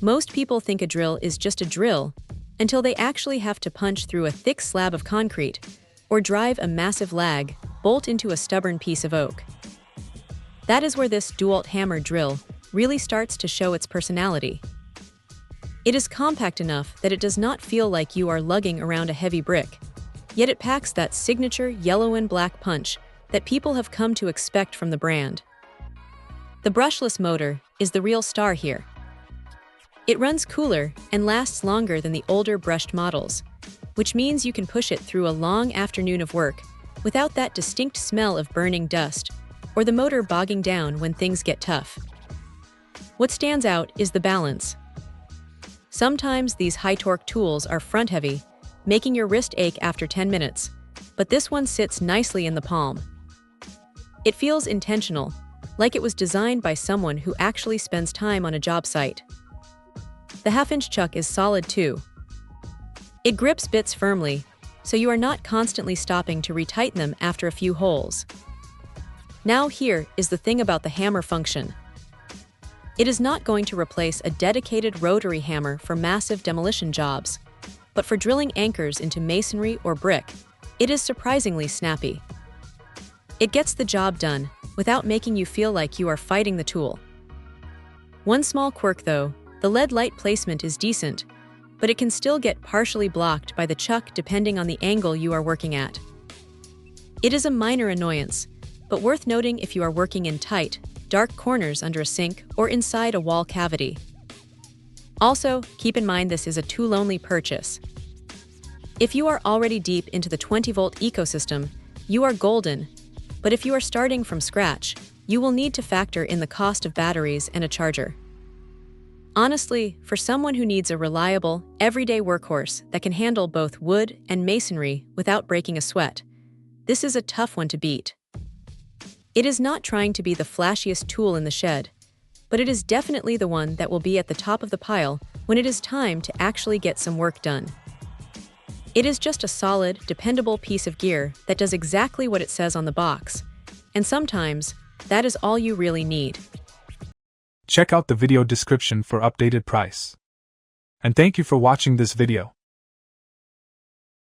Most people think a drill is just a drill until they actually have to punch through a thick slab of concrete or drive a massive lag bolt into a stubborn piece of oak. That is where this Dewalt hammer drill really starts to show its personality. It is compact enough that it does not feel like you are lugging around a heavy brick, yet it packs that signature yellow and black punch that people have come to expect from the brand. The brushless motor is the real star here. It runs cooler and lasts longer than the older brushed models, which means you can push it through a long afternoon of work without that distinct smell of burning dust or the motor bogging down when things get tough. What stands out is the balance. Sometimes these high-torque tools are front-heavy, making your wrist ache after 10 minutes, but this one sits nicely in the palm. It feels intentional, like it was designed by someone who actually spends time on a job site. The half-inch chuck is solid too. It grips bits firmly, so you are not constantly stopping to retighten them after a few holes. Now here is the thing about the hammer function. It is not going to replace a dedicated rotary hammer for massive demolition jobs, but for drilling anchors into masonry or brick, it is surprisingly snappy. It gets the job done without making you feel like you are fighting the tool. One small quirk though, the lead light placement is decent, but it can still get partially blocked by the chuck depending on the angle you are working at. It is a minor annoyance, but worth noting if you are working in tight, dark corners under a sink or inside a wall cavity. Also, keep in mind this is a tool-only purchase. If you are already deep into the 20-volt ecosystem, you are golden, but if you are starting from scratch, you will need to factor in the cost of batteries and a charger. Honestly, for someone who needs a reliable, everyday workhorse that can handle both wood and masonry without breaking a sweat, this is a tough one to beat. It is not trying to be the flashiest tool in the shed, but it is definitely the one that will be at the top of the pile when it is time to actually get some work done. It is just a solid, dependable piece of gear that does exactly what it says on the box, and sometimes that is all you really need. Check out the video description for updated price. And thank you for watching this video.